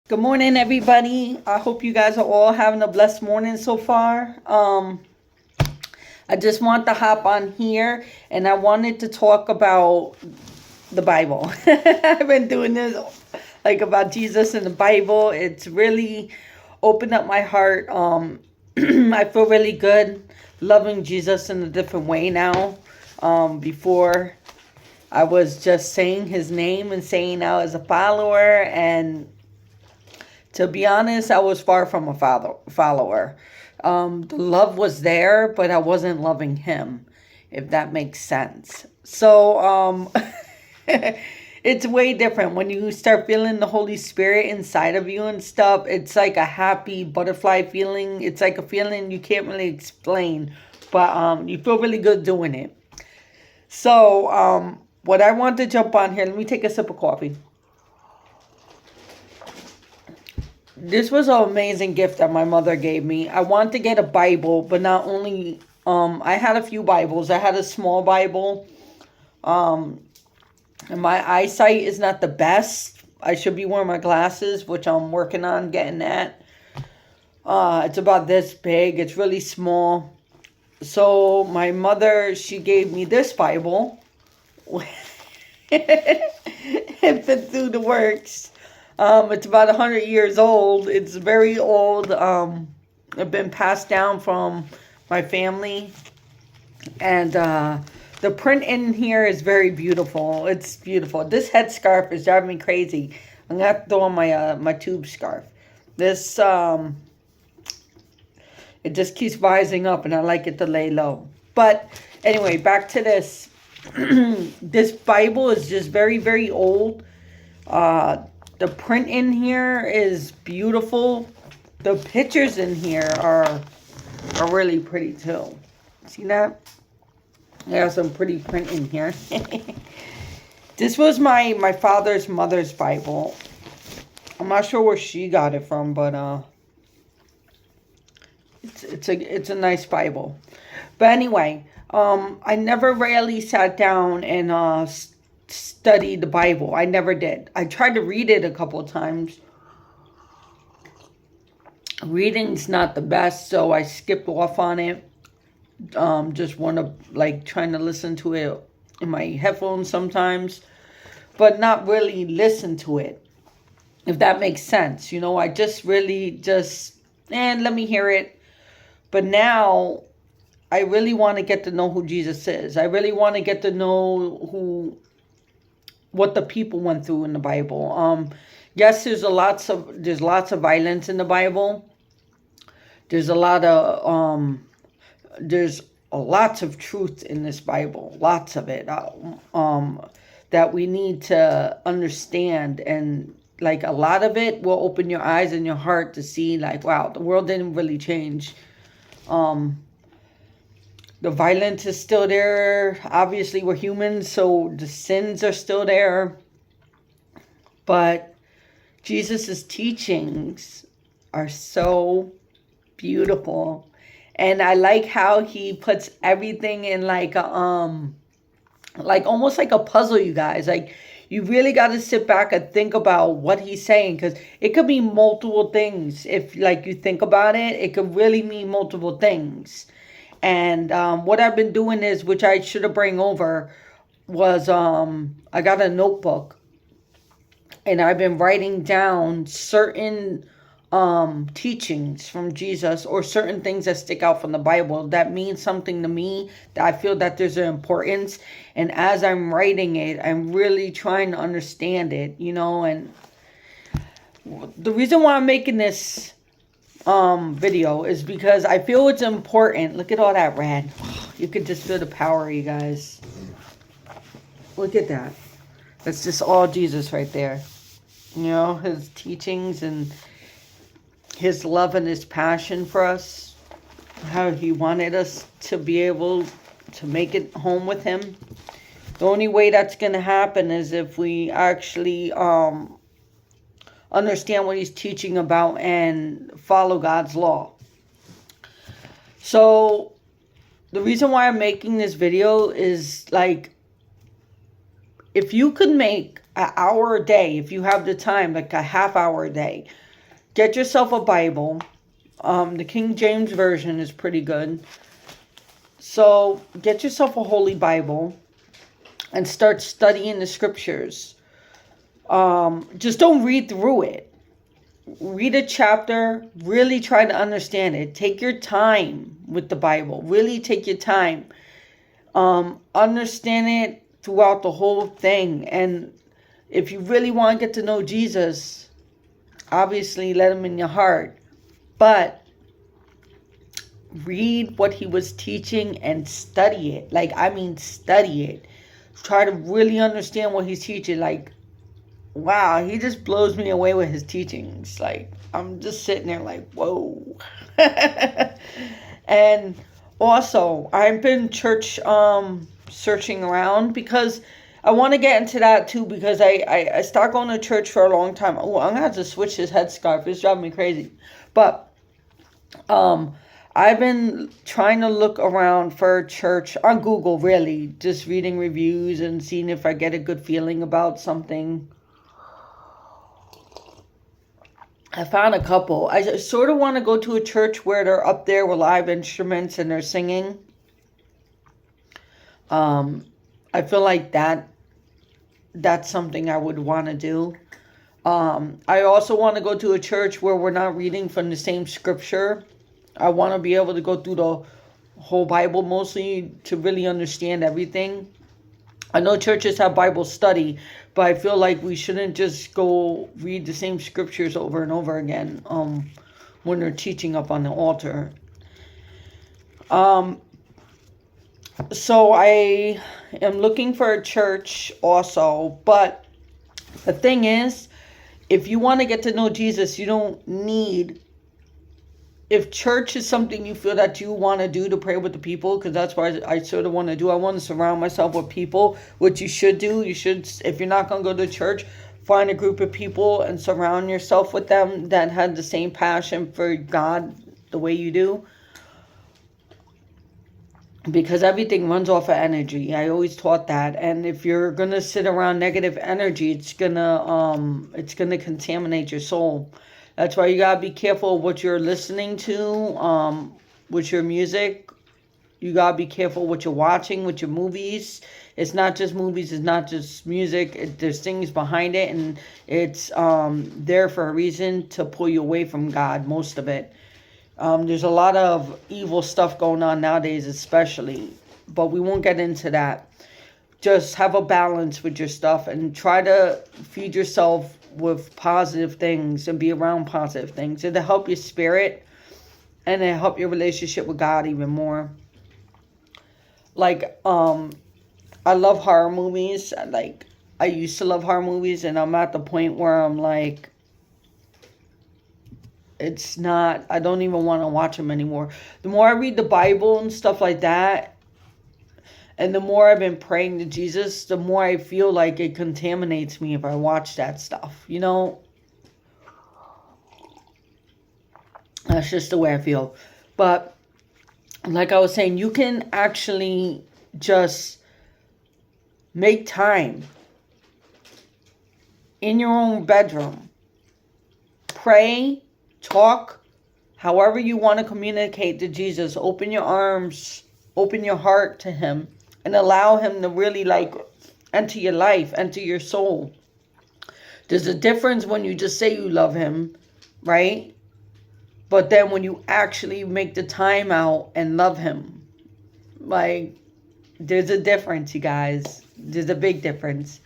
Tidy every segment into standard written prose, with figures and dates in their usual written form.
Good morning, everybody. I hope you guys are all having a blessed morning so far. I just want to hop on here and I wanted to talk about the Bible. I've been doing this like about Jesus and the Bible. It's really opened up my heart. I feel really good loving Jesus in a different way now. Before I was just saying his name and saying I was a follower, and to be honest, I was far from a follower. The love was there, but I wasn't loving him, if that makes sense. So, it's way different when you start feeling the Holy Spirit inside of you and stuff. It's like a happy butterfly feeling. It's like a feeling you can't really explain, but you feel really good doing it. So, what I want to jump on here, let me take a sip of coffee. This was an amazing gift that my mother gave me. I wanted to get a Bible, but not only, I had a few Bibles. I had a small Bible. And my eyesight is not the best. I should be wearing my glasses, which I'm working on getting that. It's about this big. It's really small. So my mother, she gave me this Bible. It fit through the works. It's about 100 years old. It's very old. It's been passed down from my family. And the print in here is very beautiful. It's beautiful. This headscarf is driving me crazy. I'm going to have to throw on my tube scarf. This, it just keeps rising up and I like it to lay low. But anyway, back to this. This Bible is just very, very old. The print in here is beautiful. The pictures in here are really pretty too. See that? I got some pretty print in here. This was my father's mother's Bible. I'm not sure where she got it from, but it's a nice Bible. But anyway, I never really sat down and study the Bible. I never did. I tried to read it a couple of times. Reading's not the best, so I skipped off on it. Just want to like trying to listen to it in my headphones sometimes, but not really listen to it, if that makes sense. You know, I just really let me hear it. But now I really want to get to know who Jesus is. I really want to get to know what the people went through in the Bible. Yes, there's lots of violence in the Bible. There's lots of truth in this Bible, lots of it, that we need to understand, and like a lot of it will open your eyes and your heart to see like, wow, the world didn't really change. The violence is still there. Obviously, we're humans, so the sins are still there. But Jesus' teachings are so beautiful. And I like how he puts everything in like almost like a puzzle, you guys. Like, you really got to sit back and think about what he's saying, because it could mean multiple things. If like you think about it, it could really mean multiple things. And what I've been doing is, which I should have bring over, was I got a notebook. And I've been writing down certain teachings from Jesus, or certain things that stick out from the Bible that mean something to me, that I feel that there's an importance. And as I'm writing it, I'm really trying to understand it, you know. And the reason why I'm making this video is because I feel it's important. Look at all that red. You could just feel the power, you guys. Look at that. That's just all Jesus right there. You know, his teachings and his love and his passion for us. How he wanted us to be able to make it home with him. The only way that's going to happen is if we actually understand what he's teaching about and follow God's law. So the reason why I'm making this video is like, if you could make an hour a day, if you have the time, like a half hour a day. Get yourself a Bible. The King James Version is pretty good. So get yourself a Holy Bible and start studying the scriptures. Just don't read through it. Read a chapter, really try to understand it. Take your time with the Bible. Really take your time. Understand it throughout the whole thing. And if you really want to get to know Jesus, obviously let him in your heart. But read what he was teaching and study it. Like, I mean, study it. Try to really understand what he's teaching. Like, wow, he just blows me away with his teachings. Like, I'm just sitting there like, whoa. And also, I've been church searching around because I want to get into that too, because I stopped going to church for a long time. Oh, I'm going to have to switch this headscarf. It's driving me crazy. But I've been trying to look around for a church on Google, really. Just reading reviews and seeing if I get a good feeling about something. I found a couple. I sort of want to go to a church where they're up there with live instruments and they're singing. I feel like that's something I would want to do. I also want to go to a church where we're not reading from the same scripture. I want to be able to go through the whole Bible mostly to really understand everything. I know churches have Bible study, but I feel like we shouldn't just go read the same scriptures over and over again when they're teaching up on the altar. So I am looking for a church also, but the thing is, if you want to get to know Jesus, you don't need... If church is something you feel that you want to do to pray with the people, because that's what I sort of want to do. I want to surround myself with people, which you should do. You should, if you're not going to go to church, find a group of people and surround yourself with them that have the same passion for God the way you do. Because everything runs off of energy. I always taught that. And if you're going to sit around negative energy, it's going to contaminate your soul. That's why you gotta be careful of what you're listening to, with your music. You gotta be careful what you're watching, with your movies. It's not just movies, it's not just music. There's things behind it, and it's there for a reason to pull you away from God, most of it. There's a lot of evil stuff going on nowadays, especially. But we won't get into that. Just have a balance with your stuff and try to feed yourself with positive things and be around positive things. It'll help your spirit and it'll help your relationship with God even more. Like, I love horror movies. Like, I used to love horror movies, and I'm at the point where I'm like, it's not, I don't even want to watch them anymore. The more I read the Bible and stuff like that, and the more I've been praying to Jesus, the more I feel like it contaminates me if I watch that stuff. You know? That's just the way I feel. But, like I was saying, you can actually just make time in your own bedroom. Pray, talk, however you want to communicate to Jesus. Open your arms, open your heart to him. And allow him to really enter your life, enter your soul. There's a difference when you just say you love him, right? But then when you actually make the time out and love him, there's a difference, you guys. There's a big difference.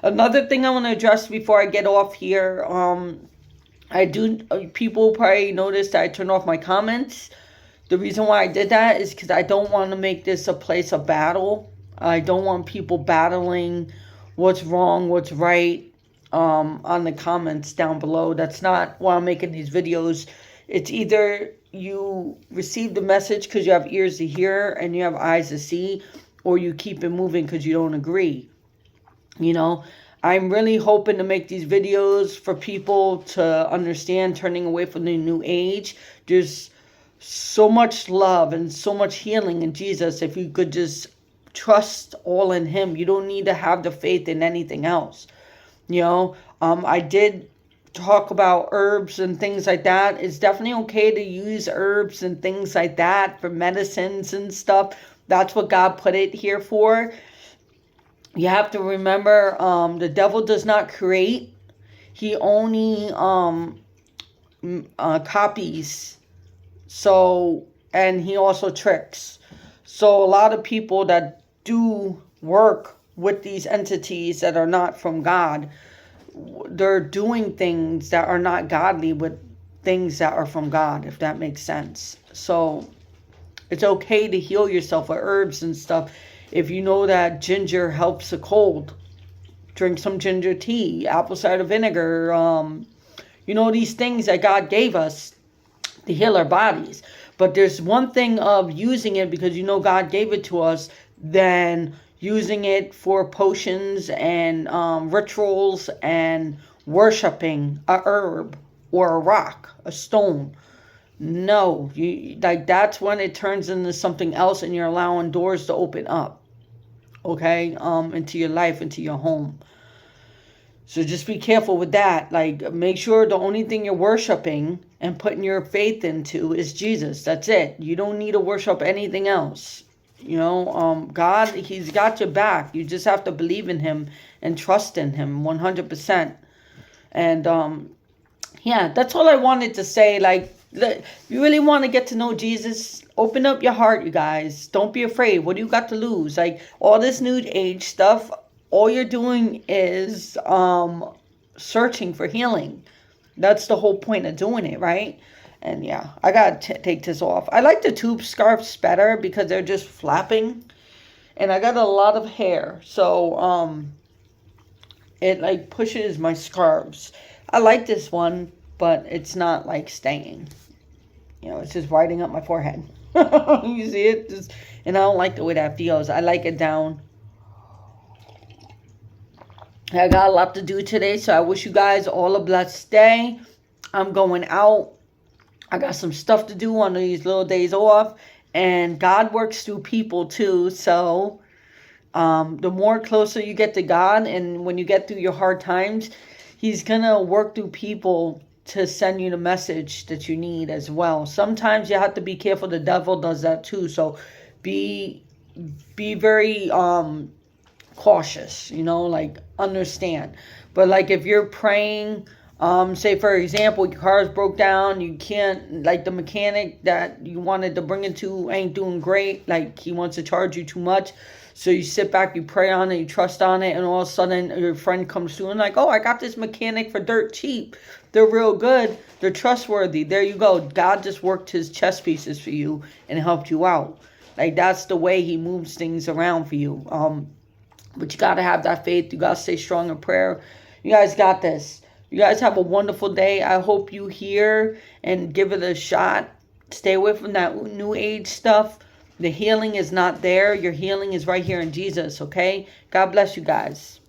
Another thing I want to address before I get off here, people probably noticed that I turned off my comments. The reason why I did that is because I don't want to make this a place of battle. I don't want people battling what's wrong, what's right, on the comments down below. That's not why I'm making these videos. It's either you receive the message because you have ears to hear and you have eyes to see, or you keep it moving because you don't agree. You know, I'm really hoping to make these videos for people to understand turning away from the new age. There's so much love and so much healing in Jesus. If you could just trust all in him, you don't need to have the faith in anything else. I did talk about herbs and things like that. It's definitely okay to use herbs and things like that for medicines and stuff. That's what God put it here for. You have to remember, the devil does not create. He only copies. So, and he also tricks. So a lot of people that do work with these entities that are not from God, they're doing things that are not godly with things that are from God, if that makes sense. So it's okay to heal yourself with herbs and stuff. If you know that ginger helps a cold, drink some ginger tea, apple cider vinegar, these things that God gave us to heal our bodies. But there's one thing of using it because God gave it to us, than using it for potions and rituals and worshiping a herb or a rock, a stone. No, that's when it turns into something else, and you're allowing doors to open up, okay, into your life, into your home. So just be careful with that. Like, make sure the only thing you're worshiping and putting your faith into is Jesus. That's it. You don't need to worship anything else. God, he's got your back. You just have to believe in him and trust in him 100%. And that's all I wanted to say. Like, you really want to get to know Jesus, open up your heart, you guys. Don't be afraid. What do you got to lose? Like, all this New Age stuff, all you're doing is searching for healing. That's the whole point of doing it, right? And yeah, I gotta take this off. I like the tube scarves better because they're just flapping. And I got a lot of hair. So it like pushes my scarves. I like this one, but it's not like staying. It's just riding up my forehead. You see it? And I don't like the way that feels. I like it down. I got a lot to do today, so I wish you guys all a blessed day. I'm going out. I got some stuff to do on these little days off. And God works through people too. So the more closer you get to God, and when you get through your hard times, he's going to work through people to send you the message that you need as well. Sometimes you have to be careful. The devil does that too. So be very cautious, like understand. But like if you're praying, say for example, your car's broke down, you can't, like the mechanic that you wanted to bring it to ain't doing great, like he wants to charge you too much. So you sit back, you pray on it, you trust on it, and all of a sudden your friend comes through and like, oh, I got this mechanic for dirt cheap. They're real good. They're trustworthy. There you go. God just worked his chess pieces for you and helped you out. Like that's the way he moves things around for you. But you got to have that faith. You got to stay strong in prayer. You guys got this. You guys have a wonderful day. I hope you hear and give it a shot. Stay away from that New Age stuff. The healing is not there. Your healing is right here in Jesus, okay? God bless you guys.